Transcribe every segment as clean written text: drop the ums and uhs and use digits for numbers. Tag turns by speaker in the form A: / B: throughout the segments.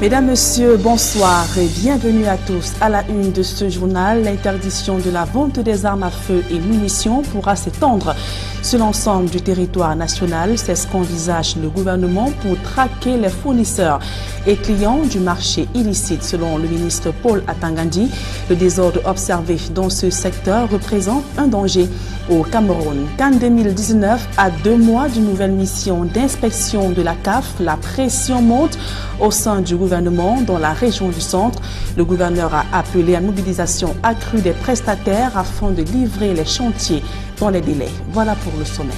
A: Mesdames, Messieurs, bonsoir et bienvenue à tous. À la une de ce journal, l'interdiction de la vente des armes à feu et munitions pourra s'étendre sur l'ensemble du territoire national. C'est ce qu'envisage le gouvernement pour traquer les fournisseurs et clients du marché illicite. Selon le ministre Paul Atangandi, le désordre observé dans ce secteur représente un danger au Cameroun. CAN 2019, à 2 mois d'une nouvelle mission d'inspection de la CAF, la pression monte au sein du gouvernement dans la région du centre. Le gouverneur a appelé à une mobilisation accrue des prestataires afin de livrer les chantiers dans les délais. Voilà pour le sommaire.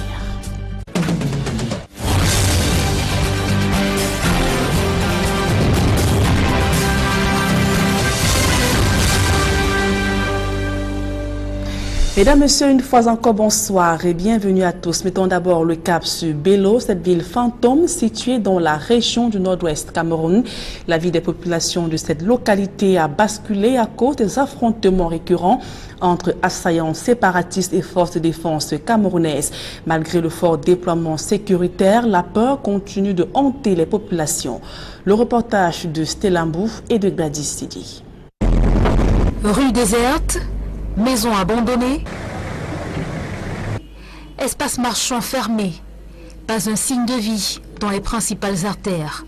A: Mesdames, Messieurs, une fois encore, bonsoir et bienvenue à tous. Mettons d'abord le cap sur Bello, cette ville fantôme située dans la région du nord-ouest Cameroun. La vie des populations de cette localité a basculé à cause des affrontements récurrents entre assaillants séparatistes et forces de défense camerounaises. Malgré le fort déploiement sécuritaire, la peur continue de hanter les populations. Le reportage de Stellambou et de Gladys Sidi.
B: Rue déserte, maisons abandonnées, espaces marchands fermés, pas un signe de vie dans les principales artères.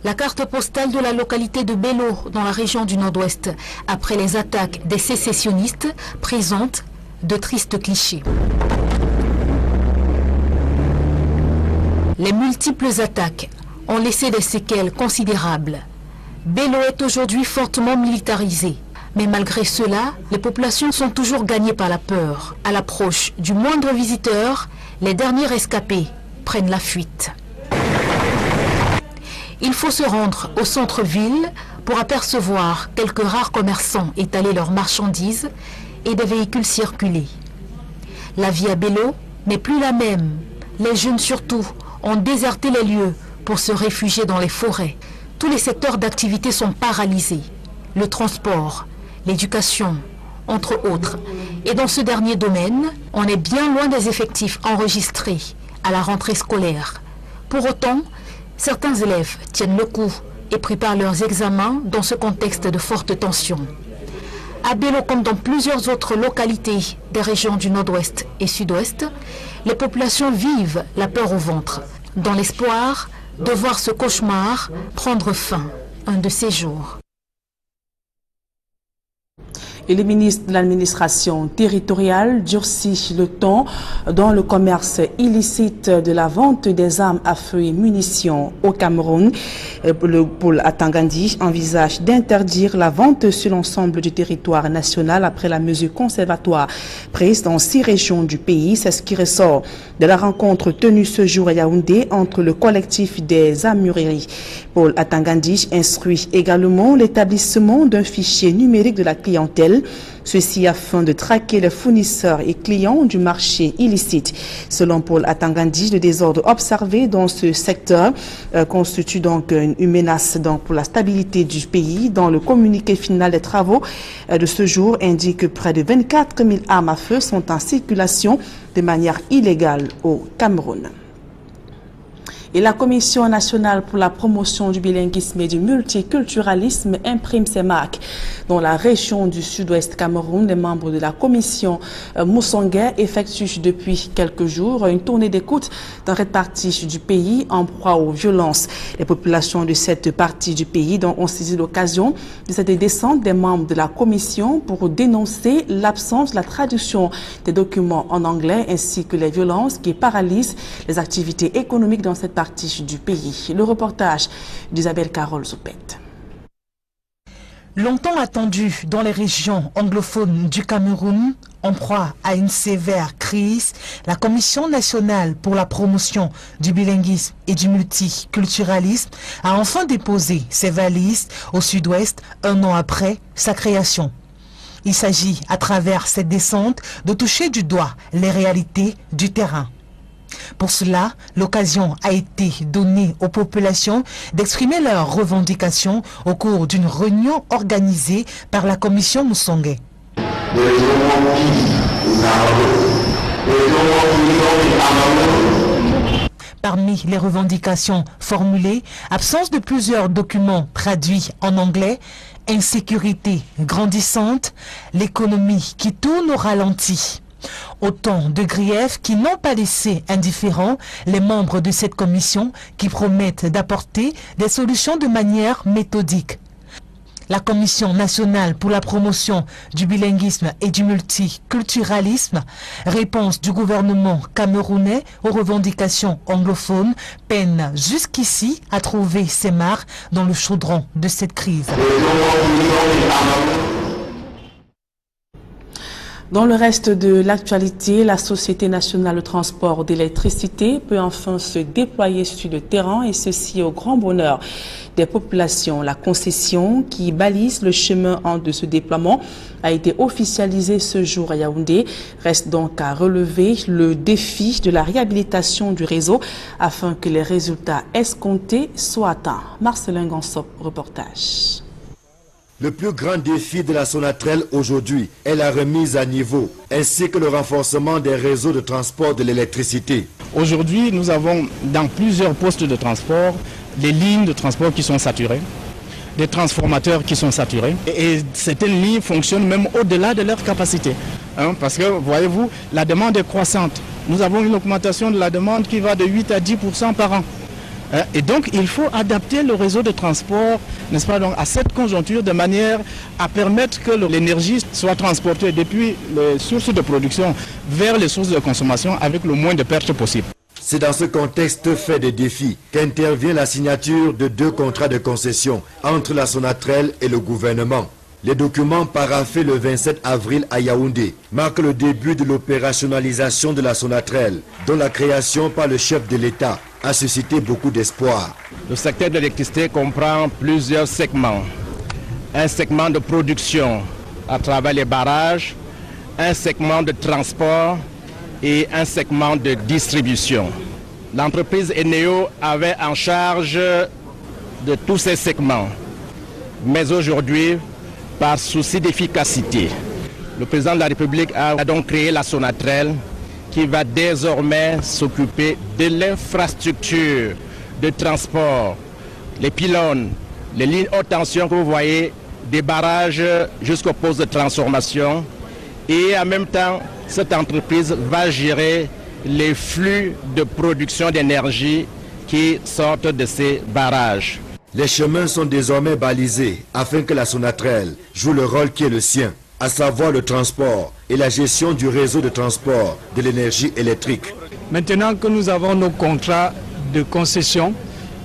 B: La carte postale de la localité de Bello dans la région du nord-ouest, après les attaques des sécessionnistes, présente de tristes clichés. Les multiples attaques ont laissé des séquelles considérables. Bello est aujourd'hui fortement militarisé. Mais malgré cela, les populations sont toujours gagnées par la peur. À l'approche du moindre visiteur, les derniers rescapés prennent la fuite. Il faut se rendre au centre-ville pour apercevoir quelques rares commerçants étaler leurs marchandises et des véhicules circuler. La vie à Bello n'est plus la même. Les jeunes surtout ont déserté les lieux pour se réfugier dans les forêts. Tous les secteurs d'activité sont paralysés. Le transport, l'éducation, entre autres. Et dans ce dernier domaine, on est bien loin des effectifs enregistrés à la rentrée scolaire. Pour autant, certains élèves tiennent le coup et préparent leurs examens dans ce contexte de forte tension. À Bello, comme dans plusieurs autres localités des régions du nord-ouest et sud-ouest, les populations vivent la peur au ventre, dans l'espoir de voir ce cauchemar prendre fin un de ces jours.
A: Et le ministre de l'administration territoriale durcit le ton dans le commerce illicite de la vente des armes à feu et munitions au Cameroun. Paul Atangandi envisage d'interdire la vente sur l'ensemble du territoire national après la mesure conservatoire prise dans 6 régions du pays. C'est ce qui ressort de la rencontre tenue ce jour à Yaoundé entre le collectif des armureries. Paul Atangandi instruit également l'établissement d'un fichier numérique de la clientèle, ceci afin de traquer les fournisseurs et clients du marché illicite. Selon Paul Atangandi, le désordre observé dans ce secteur constitue donc une menace pour la stabilité du pays. Dans le communiqué final des travaux de ce jour, indique que près de 24 000 armes à feu sont en circulation de manière illégale au Cameroun. Et la Commission nationale pour la promotion du bilinguisme et du multiculturalisme imprime ses marques. Dans la région du sud-ouest Cameroun, les membres de la commission Moussongué effectuent depuis quelques jours une tournée d'écoute dans cette partie du pays en proie aux violences. Les populations de cette partie du pays ont saisi l'occasion de cette descente des membres de la commission pour dénoncer l'absence de la traduction des documents en anglais ainsi que les violences qui paralysent les activités économiques dans cette partie du pays. Le reportage d'Isabelle Carole Zoupette.
C: Longtemps attendu dans les régions anglophones du Cameroun, en proie à une sévère crise, la Commission nationale pour la promotion du bilinguisme et du multiculturalisme a enfin déposé ses valises au sud-ouest 1 an après sa création. Il s'agit, à travers cette descente, de toucher du doigt les réalités du terrain. Pour cela, l'occasion a été donnée aux populations d'exprimer leurs revendications au cours d'une réunion organisée par la commission Moussongué. Parmi les revendications formulées, absence de plusieurs documents traduits en anglais, insécurité grandissante, l'économie qui tourne au ralenti. Autant de griefs qui n'ont pas laissé indifférents les membres de cette commission qui promettent d'apporter des solutions de manière méthodique. La Commission nationale pour la promotion du bilinguisme et du multiculturalisme, réponse du gouvernement camerounais aux revendications anglophones, peine jusqu'ici à trouver ses marques dans le chaudron de cette crise.
A: Dans le reste de l'actualité, la Société nationale de transport d'électricité peut enfin se déployer sur le terrain et ceci au grand bonheur des populations. La concession qui balise le chemin de ce déploiement a été officialisée ce jour à Yaoundé. Reste donc à relever le défi de la réhabilitation du réseau afin que les résultats escomptés soient atteints. Marcelin Gansop, reportage.
D: Le plus grand défi de la Sonatrel aujourd'hui est la remise à niveau, ainsi que le renforcement des réseaux de transport de l'électricité.
E: Aujourd'hui, nous avons dans plusieurs postes de transport des lignes de transport qui sont saturées, des transformateurs qui sont saturés, et certaines lignes fonctionnent même au-delà de leur capacité. Parce que, voyez-vous, la demande est croissante. Nous avons une augmentation de la demande qui va de 8 à 10% par an. Et donc, il faut adapter le réseau de transport, n'est-ce pas, donc, à cette conjoncture de manière à permettre que l'énergie soit transportée depuis les sources de production vers les sources de consommation avec le moins de pertes possible.
D: C'est dans ce contexte fait des défis qu'intervient la signature de 2 contrats de concession entre la Sonatrel et le gouvernement. Les documents paraphés le 27 avril à Yaoundé marquent le début de l'opérationnalisation de la Sonatrel, dont la création par le chef de l'État a suscité beaucoup d'espoir.
E: Le secteur de l'électricité comprend plusieurs segments. Un segment de production à travers les barrages, un segment de transport et un segment de distribution. L'entreprise Eneo avait en charge de tous ces segments. Mais aujourd'hui, par souci d'efficacité, le président de la République a donc créé la Sonatrel qui va désormais s'occuper de l'infrastructure de transport, les pylônes, les lignes haute tension que vous voyez, des barrages jusqu'aux postes de transformation. Et en même temps, cette entreprise va gérer les flux de production d'énergie qui sortent de ces barrages.
D: Les chemins sont désormais balisés afin que la Sonatrel joue le rôle qui est le sien, à savoir le transport et la gestion du réseau de transport de l'énergie électrique.
F: Maintenant que nous avons nos contrats de concession,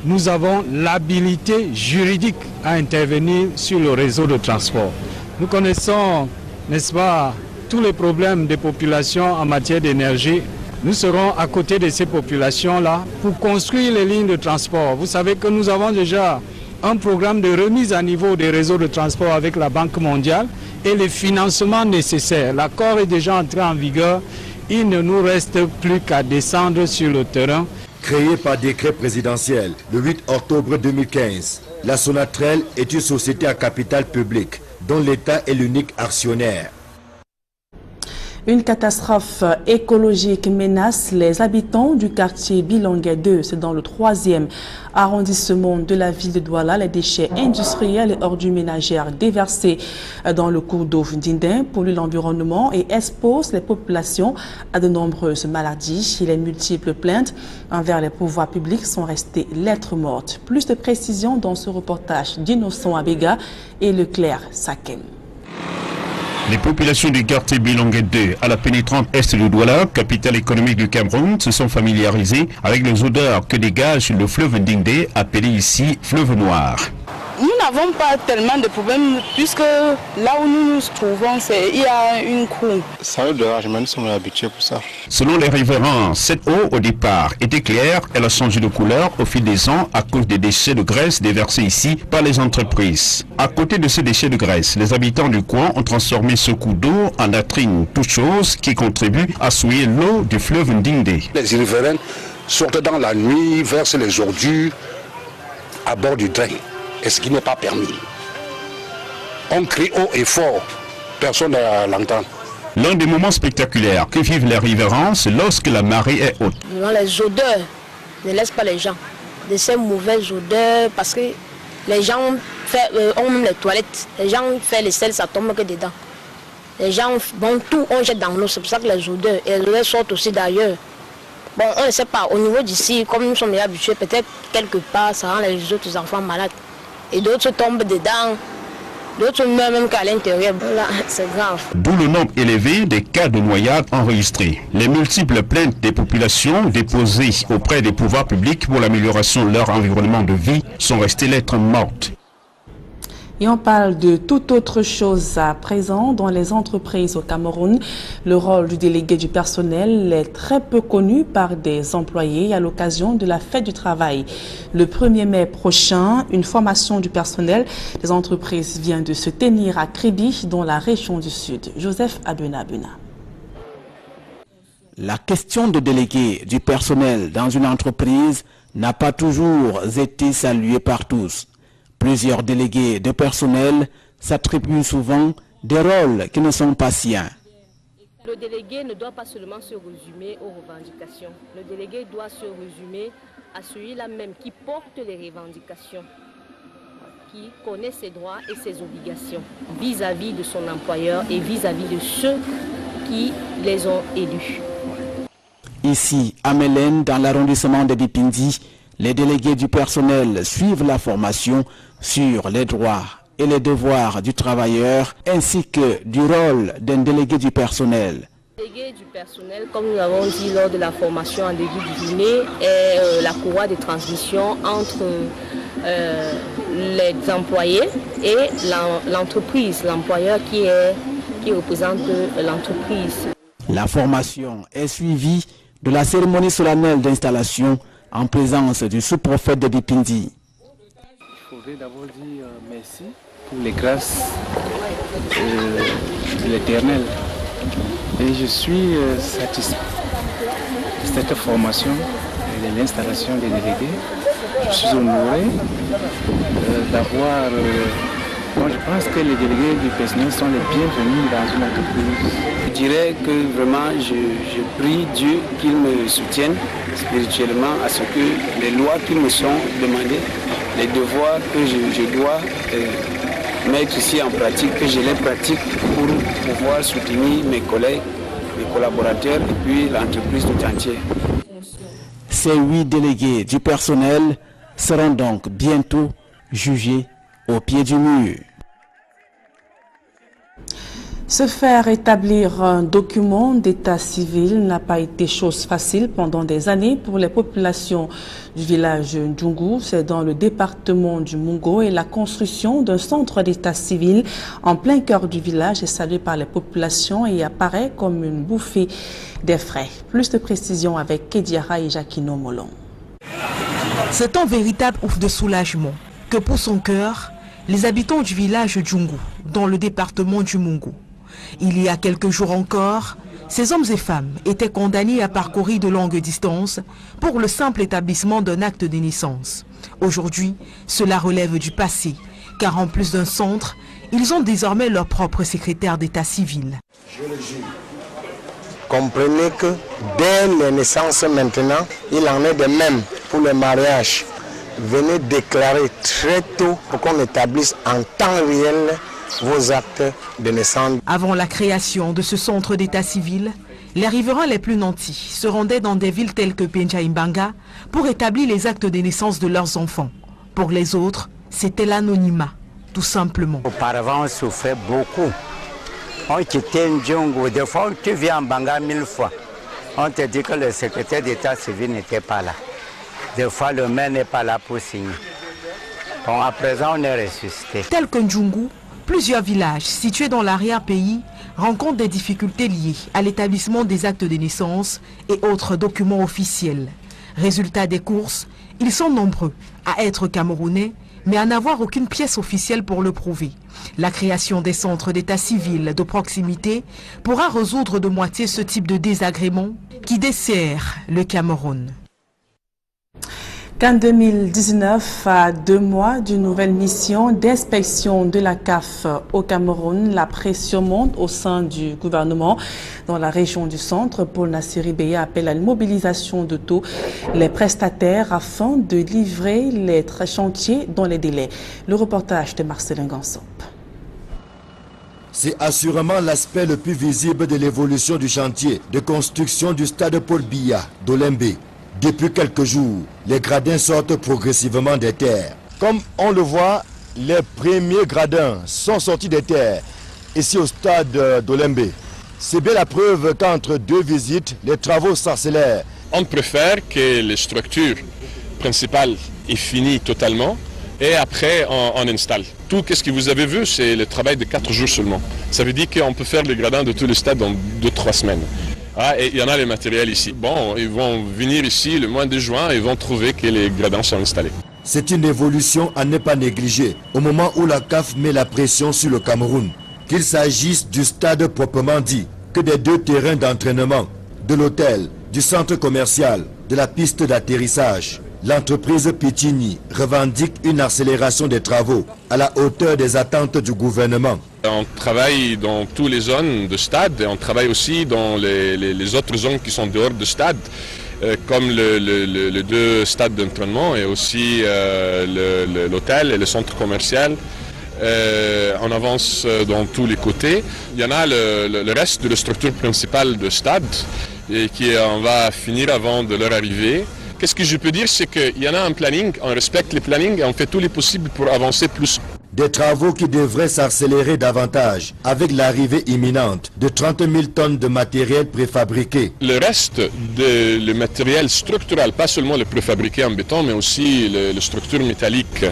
F: nous avons l'habilité juridique à intervenir sur le réseau de transport. Nous connaissons, n'est-ce pas, tous les problèmes des populations en matière d'énergie. Nous serons à côté de ces populations-là pour construire les lignes de transport. Vous savez que nous avons déjà un programme de remise à niveau des réseaux de transport avec la Banque mondiale et les financements nécessaires. L'accord est déjà entré en vigueur. Il ne nous reste plus qu'à descendre sur le terrain.
D: Créée par décret présidentiel le 8 octobre 2015, la Sonatrel est une société à capital public dont l'État est l'unique actionnaire.
A: Une catastrophe écologique menace les habitants du quartier Bilangé 2. C'est dans le 3e arrondissement de la ville de Douala. Les déchets industriels et ordures ménagères déversés dans le cours d'eau d'Indin polluent l'environnement et exposent les populations à de nombreuses maladies. Les multiples plaintes envers les pouvoirs publics sont restées lettres mortes. Plus de précisions dans ce reportage d'Innocent Abega et Leclerc Saken.
G: Les populations du quartier Bilangé 2 à la pénétrante est de Douala, capitale économique du Cameroun, se sont familiarisées avec les odeurs que dégage le fleuve Ndingde, appelé ici fleuve noir.
H: Nous n'avons pas tellement de problèmes puisque là où nous nous trouvons, il y a une cour.
I: Ça a dehors, nous sommes habitués pour ça.
G: Selon les riverains, cette eau au départ était claire, elle a changé de couleur au fil des ans à cause des déchets de graisse déversés ici par les entreprises. À côté de ces déchets de graisse, les habitants du coin ont transformé ce coup d'eau en latrine, toute chose qui contribue à souiller l'eau du fleuve Ndingde.
I: Les riverains sortent dans la nuit, versent les ordures à bord du drain. Et ce qui n'est pas permis. On crie haut et fort, personne ne l'entend.
G: L'un des moments spectaculaires que vivent les riverains, c'est lorsque la marée est haute.
H: Dans les odeurs
J: ne laisse pas les gens de ces mauvaises odeurs parce que les gens ont même les toilettes. Les gens font les sels, ça tombe que dedans. Les gens, tout, on jette dans l'eau. C'est pour ça que les odeurs sortent aussi d'ailleurs. Bon, on ne sait pas. Au niveau d'ici, comme nous sommes habitués, peut-être quelque part, ça rend les autres enfants malades. Et d'autres tombent dedans. D'autres meurent même qu'à l'intérieur. Là, c'est grave.
G: D'où le nombre élevé des cas de noyade enregistrés. Les multiples plaintes des populations déposées auprès des pouvoirs publics pour l'amélioration de leur environnement de vie sont restées lettres mortes.
A: Et on parle de toute autre chose à présent. Dans les entreprises au Cameroun, le rôle du délégué du personnel est très peu connu par des employés à l'occasion de la fête du travail. Le 1er mai prochain, une formation du personnel des entreprises vient de se tenir à Kribi, dans la région du Sud. Joseph Abena.
K: La question de déléguer du personnel dans une entreprise n'a pas toujours été saluée par tous. Plusieurs délégués de personnel s'attribuent souvent des rôles qui ne sont pas siens.
J: Le délégué ne doit pas seulement se résumer aux revendications. Le délégué doit se résumer à celui-là même qui porte les revendications, qui connaît ses droits et ses obligations vis-à-vis de son employeur et vis-à-vis de ceux qui les ont élus.
K: Ici, à Mélène, dans l'arrondissement de Dipindi, les délégués du personnel suivent la formation sur les droits et les devoirs du travailleur ainsi que du rôle d'un délégué du personnel.
J: Le délégué du personnel, comme nous l'avons dit lors de la formation en début du dîner, est la courroie de transmission entre les employés et l'entreprise, l'employeur qui représente l'entreprise.
K: La formation est suivie de la cérémonie solennelle d'installation en présence du sous-prophète de Dipindi.
L: Il faudrait d'abord dire merci pour les grâces de l'Éternel. Et je suis satisfait de cette formation et de l'installation des délégués. Je suis honoré d'avoir... Moi, je pense que les délégués du personnel sont les bienvenus dans une entreprise.
M: Je dirais que vraiment, je prie Dieu qu'il me soutienne spirituellement à ce que les lois qui me sont demandées, les devoirs que je dois mettre ici en pratique, que je les pratique pour pouvoir soutenir mes collègues, mes collaborateurs et puis l'entreprise tout entière.
K: Ces 8 délégués du personnel seront donc bientôt jugés au pied du mur.
A: Se faire établir un document d'état civil n'a pas été chose facile pendant des années pour les populations du village Djungu. C'est dans le département du Mungo et la construction d'un centre d'état civil en plein cœur du village est saluée par les populations et apparaît comme une bouffée des frais. Plus de précisions avec Kediara et Jacquino Molon.
C: C'est un véritable ouf de soulagement que pour son cœur, les habitants du village Djungu, dans le département du Mungo. Il y a quelques jours encore, ces hommes et femmes étaient condamnés à parcourir de longues distances pour le simple établissement d'un acte de naissance. Aujourd'hui, cela relève du passé, car en plus d'un centre, ils ont désormais leur propre secrétaire d'état civil.
N: Je le jure. Comprenez que dès les naissances maintenant, il en est de même pour le mariage. Venez déclarer très tôt pour qu'on établisse en temps réel vos actes de naissance.
C: Avant la création de ce centre d'état civil, les riverains les plus nantis se rendaient dans des villes telles que Penja-Imbanga pour établir les actes de naissance de leurs enfants. Pour les autres, c'était l'anonymat, tout simplement.
O: Auparavant, on souffrait beaucoup. On quittait Ndjongo. Des fois, tu viens en Banga 1000 fois. On te dit que le secrétaire d'état civil n'était pas là. Des fois, le maire n'est pas là pour signer. Bon, à présent, on est ressuscité.
C: Tel que Djungu, plusieurs villages situés dans l'arrière-pays rencontrent des difficultés liées à l'établissement des actes de naissance et autres documents officiels. Résultat des courses, ils sont nombreux à être camerounais, mais à n'avoir aucune pièce officielle pour le prouver. La création des centres d'état civil de proximité pourra résoudre de moitié ce type de désagrément qui dessert le Cameroun.
A: Qu'en 2019, à 2 mois d'une nouvelle mission d'inspection de la CAF au Cameroun, la pression monte au sein du gouvernement. Dans la région du centre, Paul Nassiri Beya appelle à une mobilisation de tous les prestataires afin de livrer les chantiers dans les délais. Le reportage de Marcelin Gansop.
D: C'est assurément l'aspect le plus visible de l'évolution du chantier de construction du stade Paul Biya d'Olembe. Depuis quelques jours, les gradins sortent progressivement des terres. Comme on le voit, les premiers gradins sont sortis des terres ici au stade d'Olembe. C'est bien la preuve qu'entre 2 visites, les travaux s'accélèrent.
P: On préfère que les structures principales aient fini totalement et après on installe. Tout ce que vous avez vu, c'est le travail de 4 jours seulement. Ça veut dire qu'on peut faire les gradins de tout le stade dans 2-3 semaines. Ah, et il y en a les matériels ici. Bon, ils vont venir ici le mois de juin et ils vont trouver que les gradins sont installés.
D: C'est une évolution à ne pas négliger au moment où la CAF met la pression sur le Cameroun. Qu'il s'agisse du stade proprement dit, que des 2 terrains d'entraînement, de l'hôtel, du centre commercial, de la piste d'atterrissage. L'entreprise Pichini revendique une accélération des travaux à la hauteur des attentes du gouvernement.
P: On travaille dans toutes les zones de stade et on travaille aussi dans les autres zones qui sont dehors de stade, comme les 2 stades d'entraînement et aussi l'hôtel et le centre commercial. On avance dans tous les côtés. Il y en a le reste de la structure principale de stade et on va finir avant de leur arrivée. Qu'est-ce que je peux dire, c'est qu'il y en a un planning, on respecte les plannings et on fait tout les possible pour avancer plus.
D: Des travaux qui devraient s'accélérer davantage avec l'arrivée imminente de 30 000 tonnes de matériel préfabriqué.
P: Le reste le matériel structural, pas seulement le préfabriqué en béton, mais aussi les structures métalliques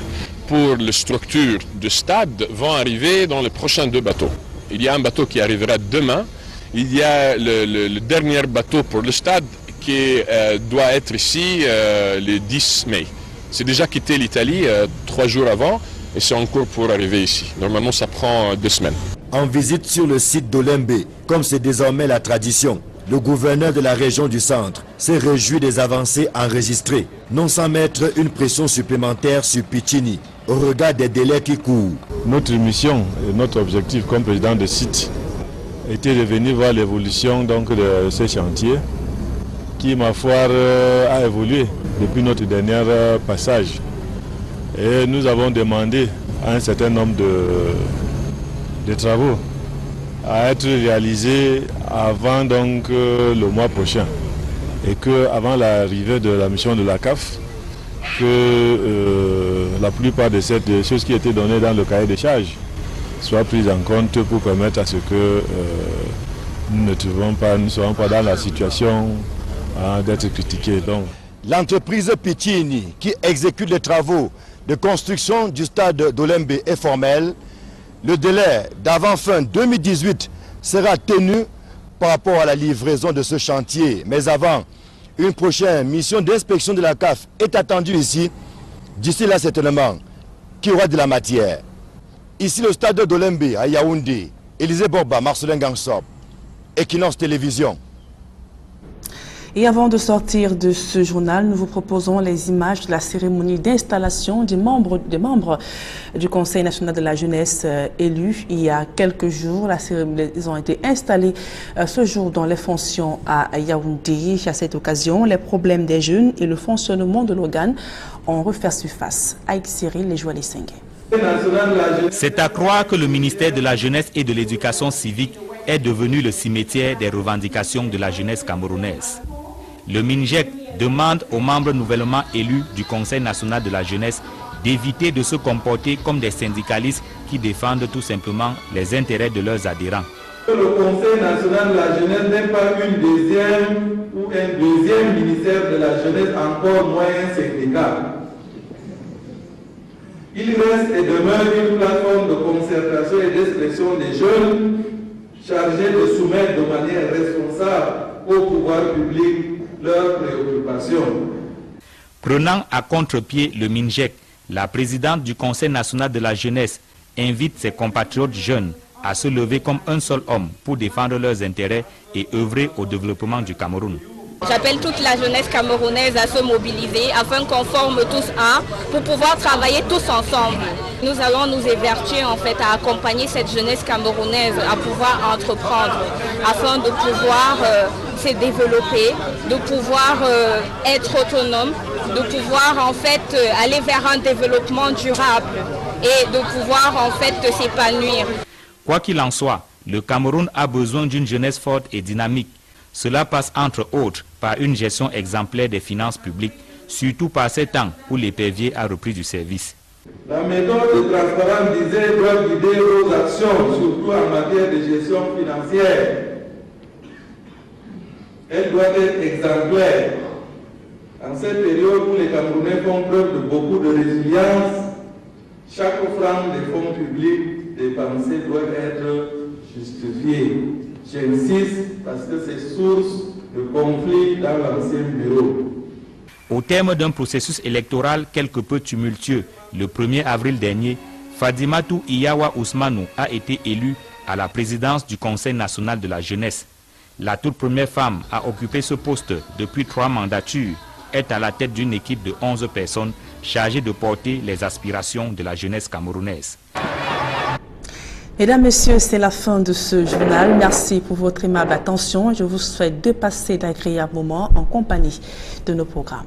P: pour les structures de stade vont arriver dans les prochains 2 bateaux. Il y a un bateau qui arrivera demain, il y a le dernier bateau pour le stade qui doit être ici le 10 mai. C'est déjà quitté l'Italie 3 jours avant et c'est en cours pour arriver ici. Normalement, ça prend 2 semaines.
D: En visite sur le site d'Olembe, comme c'est désormais la tradition, le gouverneur de la région du centre s'est réjoui des avancées enregistrées, non sans mettre une pression supplémentaire sur Pichini, au regard des délais qui courent.
Q: Notre mission et notre objectif comme président de site était de venir voir l'évolution de ces chantiers qui, ma foi, a évolué depuis notre dernier passage. Et nous avons demandé à un certain nombre de travaux à être réalisés avant le mois prochain. Et qu'avant l'arrivée de la mission de la CAF, que la plupart de ces choses qui étaient données dans le cahier des charges soient prises en compte pour permettre à ce que nous ne serons pas dans la situation d'être critiqués.
D: L'entreprise Pichini qui exécute les travaux de construction du stade d'Olembe est formelle. Le délai d'avant fin 2018 sera tenu par rapport à la livraison de ce chantier. Mais avant, une prochaine mission d'inspection de la CAF est attendue ici. D'ici là, certainement, qu'il y aura de la matière. Ici, le stade d'Olembe à Yaoundé. Élisée Borba, Marcelin Gansop, Equinox Télévision.
A: Et avant de sortir de ce journal, nous vous proposons les images de la cérémonie d'installation des membres du Conseil national de la jeunesse élus il y a quelques jours. Ils ont été installés ce jour dans les fonctions à Yaoundé. À cette occasion, les problèmes des jeunes et le fonctionnement de l'organe ont refait surface. Aïk Cyril, les Joël Sengue.
R: C'est à croire que le ministère de la Jeunesse et de l'Éducation civique est devenu le cimetière des revendications de la jeunesse camerounaise. Le MINJEC demande aux membres nouvellement élus du Conseil national de la jeunesse d'éviter de se comporter comme des syndicalistes qui défendent tout simplement les intérêts de leurs adhérents.
S: Le Conseil national de la jeunesse n'est pas une deuxième ou un deuxième ministère de la jeunesse, encore moins un syndicat. Il reste et demeure une plateforme de concertation et d'expression des jeunes chargée de soumettre de manière responsable au pouvoir public leurs préoccupations.
R: Prenant à contre-pied le MINJEC, la présidente du Conseil national de la jeunesse invite ses compatriotes jeunes à se lever comme un seul homme pour défendre leurs intérêts et œuvrer au développement du Cameroun.
T: J'appelle toute la jeunesse camerounaise à se mobiliser afin qu'on forme tous un pour pouvoir travailler tous ensemble. Nous allons nous évertuer en fait à accompagner cette jeunesse camerounaise à pouvoir entreprendre afin de pouvoir se développer, de pouvoir être autonome, de pouvoir en fait aller vers un développement durable et de pouvoir en fait s'épanouir.
R: Quoi qu'il en soit, le Cameroun a besoin d'une jeunesse forte et dynamique. Cela passe entre autres par une gestion exemplaire des finances publiques, surtout par ces temps où l'épervier a repris du service.
S: La méthode de transparence disait doit guider nos actions, surtout en matière de gestion financière. Elle doit être exemplaire. En cette période où les Camerounais font preuve de beaucoup de résilience, chaque franc des fonds publics dépensé doit être justifié. J'insiste parce que c'est source de conflits dans l'ancien bureau.
R: Au terme d'un processus électoral quelque peu tumultueux, le 1er avril dernier, Fadimatou Iyawa Ousmanou a été élue à la présidence du Conseil national de la jeunesse. La toute première femme à occuper ce poste depuis 3 mandatures est à la tête d'une équipe de 11 personnes chargée de porter les aspirations de la jeunesse camerounaise.
A: Mesdames, Messieurs, c'est la fin de ce journal. Merci pour votre aimable attention. Je vous souhaite de passer d'agréables moments en compagnie de nos programmes.